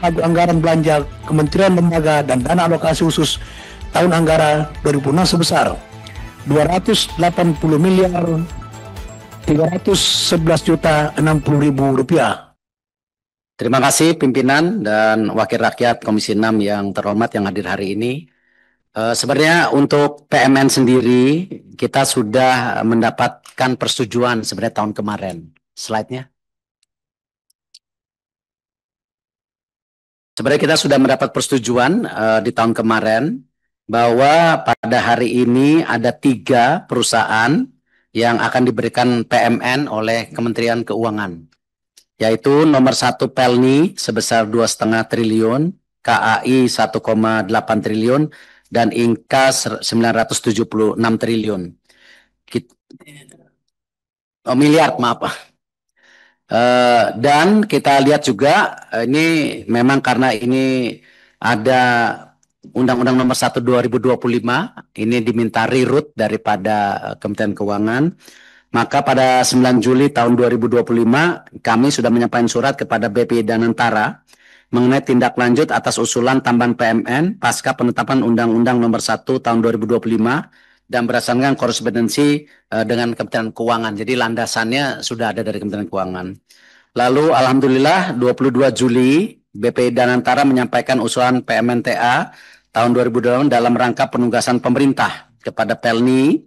pagu anggaran belanja Kementerian Lembaga dan dana alokasi khusus tahun anggaran 2006 sebesar 280 miliar 311 juta 60 ribu rupiah. Terima kasih pimpinan dan wakil rakyat Komisi 6 yang terhormat yang hadir hari ini. Sebenarnya untuk PMN sendiri kita sudah mendapatkan persetujuan sebenarnya tahun kemarin. Slide-nya. Sebenarnya kita sudah mendapat persetujuan di tahun kemarin bahwa pada hari ini ada 3 perusahaan yang akan diberikan PMN oleh Kementerian Keuangan, yaitu nomor 1 Pelni sebesar 2,5 triliun, KAI 1,8 triliun, dan Inka 976 triliun. Miliar, maaf. Dan kita lihat juga ini memang karena ini ada Undang-Undang Nomor 1 2025 ini diminta reroute daripada Kementerian Keuangan. Maka pada 9 Juli tahun 2025 kami sudah menyampaikan surat kepada BPI Danantara mengenai tindak lanjut atas usulan tambahan PMN pasca penetapan Undang-Undang Nomor 1 tahun 2025 dan berdasarkan korespondensi dengan Kementerian Keuangan. Jadi landasannya sudah ada dari Kementerian Keuangan. Lalu alhamdulillah 22 Juli BPI Danantara menyampaikan usulan PMNTA tahun 2020 dalam rangka penugasan pemerintah kepada Pelni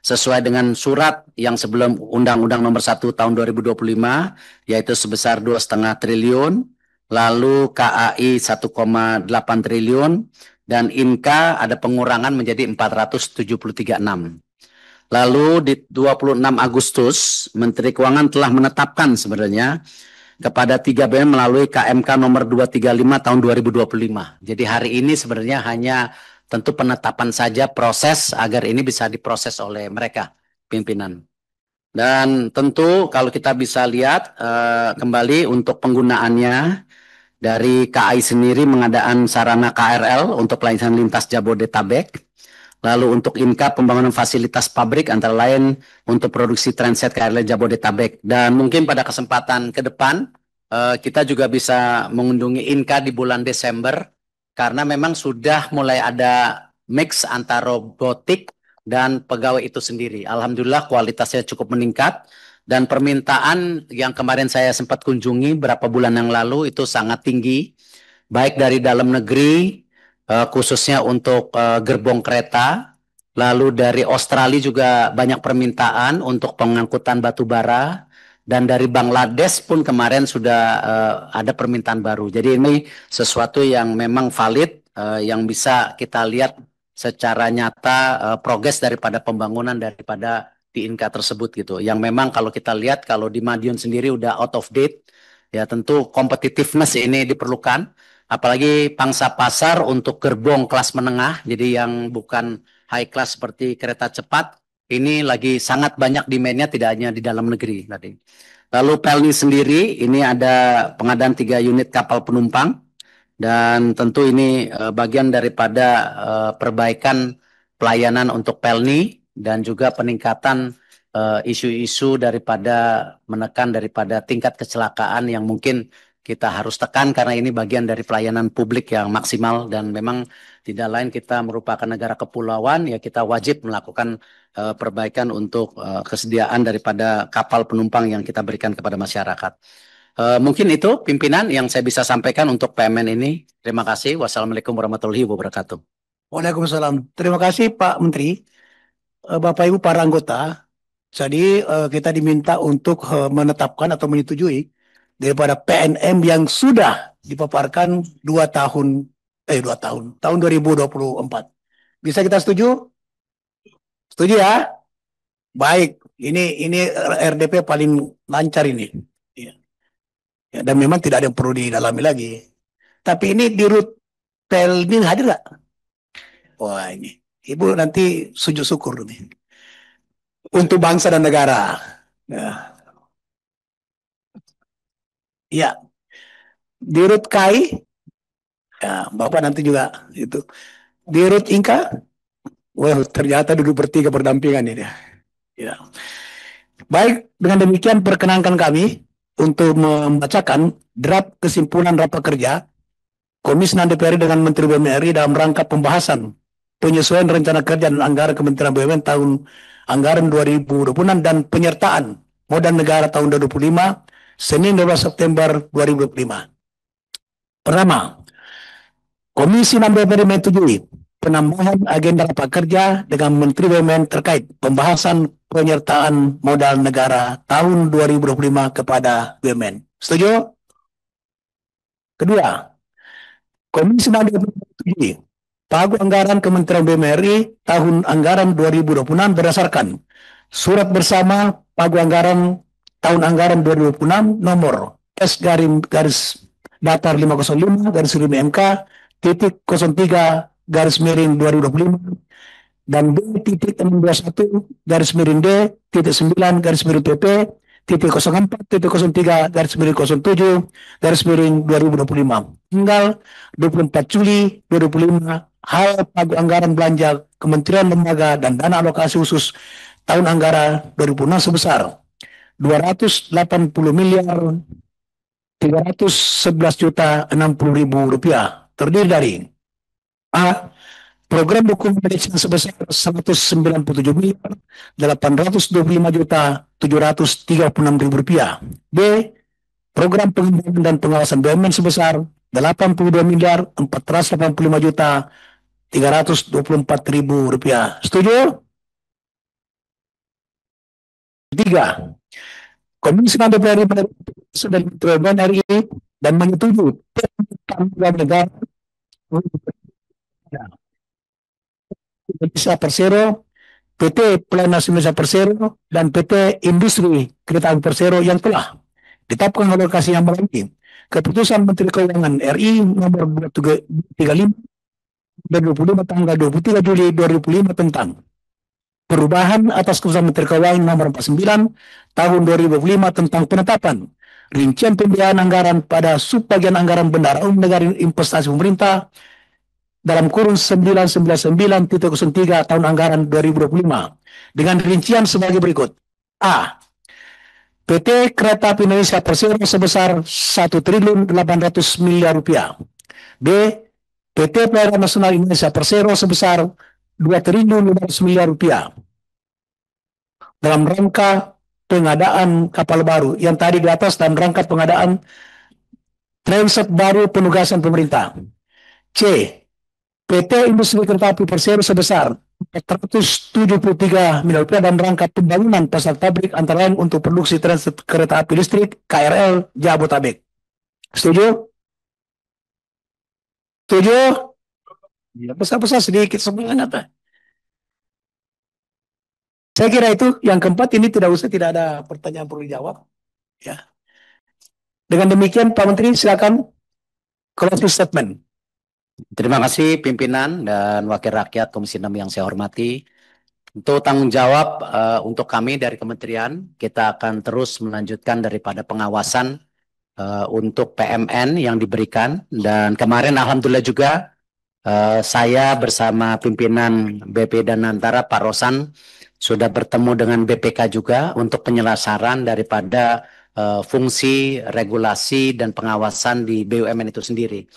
sesuai dengan surat yang sebelum Undang-Undang Nomor 1 tahun 2025 yaitu sebesar 2,5 triliun, lalu KAI 1,8 triliun, dan Inka ada pengurangan menjadi 473,6. Lalu di 26 Agustus Menteri Keuangan telah menetapkan sebenarnya kepada 3 BUMN melalui KMK nomor 235 tahun 2025. Jadi hari ini sebenarnya hanya tentu penetapan saja proses agar ini bisa diproses oleh mereka pimpinan. Dan tentu kalau kita bisa lihat kembali untuk penggunaannya dari KAI sendiri mengadaan sarana KRL untuk pelayanan lintas Jabodetabek. Lalu untuk Inka pembangunan fasilitas pabrik antara lain untuk produksi transit KRL Jabodetabek. Dan mungkin pada kesempatan ke depan kita juga bisa mengunjungi Inka di bulan Desember karena memang sudah mulai ada mix antara robotik dan pegawai itu sendiri. Alhamdulillah kualitasnya cukup meningkat. Dan permintaan yang kemarin saya sempat kunjungi beberapa bulan yang lalu itu sangat tinggi, baik dari dalam negeri, khususnya untuk gerbong kereta, lalu dari Australia juga banyak permintaan untuk pengangkutan batu bara, dan dari Bangladesh pun kemarin sudah ada permintaan baru. Jadi ini sesuatu yang memang valid, yang bisa kita lihat secara nyata progres daripada pembangunan daripada di Inka tersebut gitu. Yang memang kalau kita lihat kalau di Madiun sendiri udah out of date, ya tentu competitiveness ini diperlukan. Apalagi pangsa pasar untuk gerbong kelas menengah, jadi yang bukan high class seperti kereta cepat, ini lagi sangat banyak demand-nya tidak hanya di dalam negeri tadi. Lalu Pelni sendiri, ini ada pengadaan 3 unit kapal penumpang, dan tentu ini bagian daripada perbaikan pelayanan untuk Pelni, dan juga peningkatan isu-isu daripada menekan daripada tingkat kecelakaan yang mungkin kita harus tekan karena ini bagian dari pelayanan publik yang maksimal dan memang tidak lain kita merupakan negara kepulauan ya kita wajib melakukan perbaikan untuk kesediaan daripada kapal penumpang yang kita berikan kepada masyarakat. Mungkin itu pimpinan yang saya bisa sampaikan untuk PMN ini. Terima kasih. Wassalamualaikum warahmatullahi wabarakatuh. Waalaikumsalam. Terima kasih Pak Menteri. Bapak Ibu para anggota, jadi kita diminta untuk menetapkan atau menyetujui daripada PNM yang sudah dipaparkan 2 tahun tahun 2024. Bisa kita setuju? Setuju ya? Baik, ini RDP paling lancar ini. Ya, dan memang tidak ada yang perlu didalami lagi. Tapi ini di Rut Pelni hadir nggak? Wah ini. Ibu nanti sujud syukur nih. Untuk bangsa dan negara. Ya. Ya. Di Rut KAI, ya, Bapak nanti juga itu. Di Rut Inka, wah ternyata duduk bertiga berdampingan ini. Ya. Baik, dengan demikian perkenankan kami untuk membacakan draft kesimpulan rapat kerja Komisi 6 DPR dengan Menteri BUMN RI dalam rangka pembahasan penyesuaian rencana kerja dan anggaran Kementerian BUMN tahun anggaran 2026 dan penyertaan modal negara tahun 2025, Senin 12 September 2025. Pertama, Komisi 6 DPR menyetujui penambahan agenda rapat kerja dengan Menteri BUMN terkait pembahasan penyertaan modal negara tahun 2025 kepada BUMN. Setuju? Kedua, Komisi 6 DPR menyetujui pagu anggaran Kementerian BUMN RI tahun anggaran 2026 berdasarkan surat bersama pagu anggaran tahun anggaran 2026 nomor S datar 505 garis miring MK titik 03 garis miring 2025 dan B titik 621 garis miring D titik 9 garis miring PP titik 04 titik 03 garis miring 07 garis miring 2025 tanggal 24 Juli 2025 hal pagu anggaran belanja Kementerian Lembaga dan dana alokasi khusus tahun anggaran 2006 sebesar 280 miliar 311 juta 60 ribu rupiah terdiri dari A. Program dukungan pendidikan sebesar 197 miliar 825 juta 736 ribu rupiah. B. Program pengembangan dan pengawasan BUMN sebesar 82 miliar 485 juta 324 ribu rupiah. Setuju? Tiga, Komisi 6 DPR RI dan BUMN RI dan menyetujui program negara Indonesia Persero, PT Pelayanan Indonesia Persero, dan PT Industri Kereta Api Persero yang telah ditetapkan alokasi yang melalui Keputusan Menteri Keuangan RI nomor 235 2025 tanggal 23 Juli 2005 tentang perubahan atas keputusan Menteri Keuangan nomor 49 tahun 2005 tentang penetapan rincian pembiayaan anggaran pada subbagian anggaran bendahara umum negara investasi pemerintah dalam kurun 999.03 tahun anggaran 2025 dengan rincian sebagai berikut. A. PT Kereta Api Indonesia Persero sebesar 1.800 miliar rupiah. B. PT Pelayaran Nasional Indonesia Persero sebesar 2.500 miliar rupiah dalam rangka pengadaan kapal baru yang tadi di atas dalam rangka pengadaan transit baru penugasan pemerintah. C. PT Industri Kereta Api Persero sebesar 473 miliar rupiah dalam rangka pembangunan pasar pabrik antara lain untuk produksi transit kereta api listrik KRL Jabotabek. Setuju? Setuju? Ya, besar-besar sedikit semangat. Saya kira itu yang keempat ini tidak ada pertanyaan perlu dijawab. Ya. Dengan demikian Pak Menteri silakan closing statement. Terima kasih pimpinan dan wakil rakyat Komisi 6 yang saya hormati. Untuk tanggung jawab untuk kami dari kementerian, kita akan terus melanjutkan daripada pengawasan untuk PMN yang diberikan. Dan kemarin alhamdulillah juga saya bersama pimpinan BP Danantara Pak Rosan sudah bertemu dengan BPK juga untuk penyelesaian daripada fungsi regulasi dan pengawasan di BUMN itu sendiri.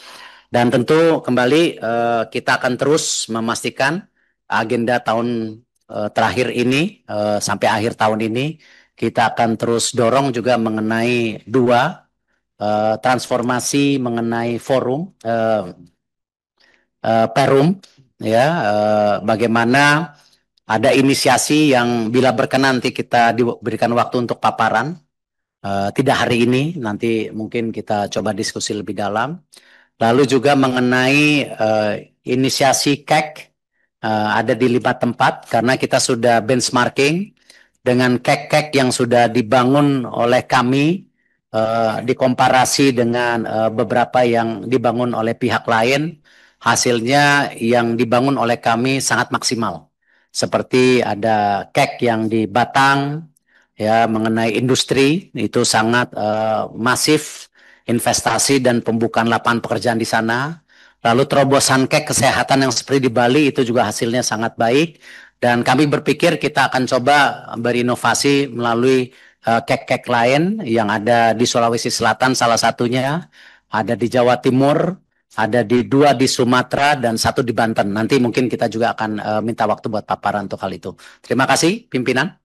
Dan tentu kembali kita akan terus memastikan agenda tahun terakhir ini sampai akhir tahun ini kita akan terus dorong juga mengenai dua transformasi mengenai forum Perum ya bagaimana ada inisiasi yang bila berkenan nanti kita diberikan waktu untuk paparan tidak hari ini nanti mungkin kita coba diskusi lebih dalam. Lalu juga mengenai inisiasi KEK ada di 5 tempat karena kita sudah benchmarking dengan KEK yang sudah dibangun oleh kami dikomparasi dengan beberapa yang dibangun oleh pihak lain, hasilnya yang dibangun oleh kami sangat maksimal. Seperti ada KEK yang di Batang ya mengenai industri itu sangat masif investasi dan pembukaan lapangan pekerjaan di sana. Lalu terobosan KEK kesehatan yang seperti di Bali itu juga hasilnya sangat baik. Dan kami berpikir kita akan coba berinovasi melalui KEK-KEK lain yang ada di Sulawesi Selatan salah satunya, ada di Jawa Timur, Ada dua di Sumatera dan satu di Banten. Nanti mungkin kita juga akan minta waktu buat paparan untuk hal itu. Terima kasih, pimpinan.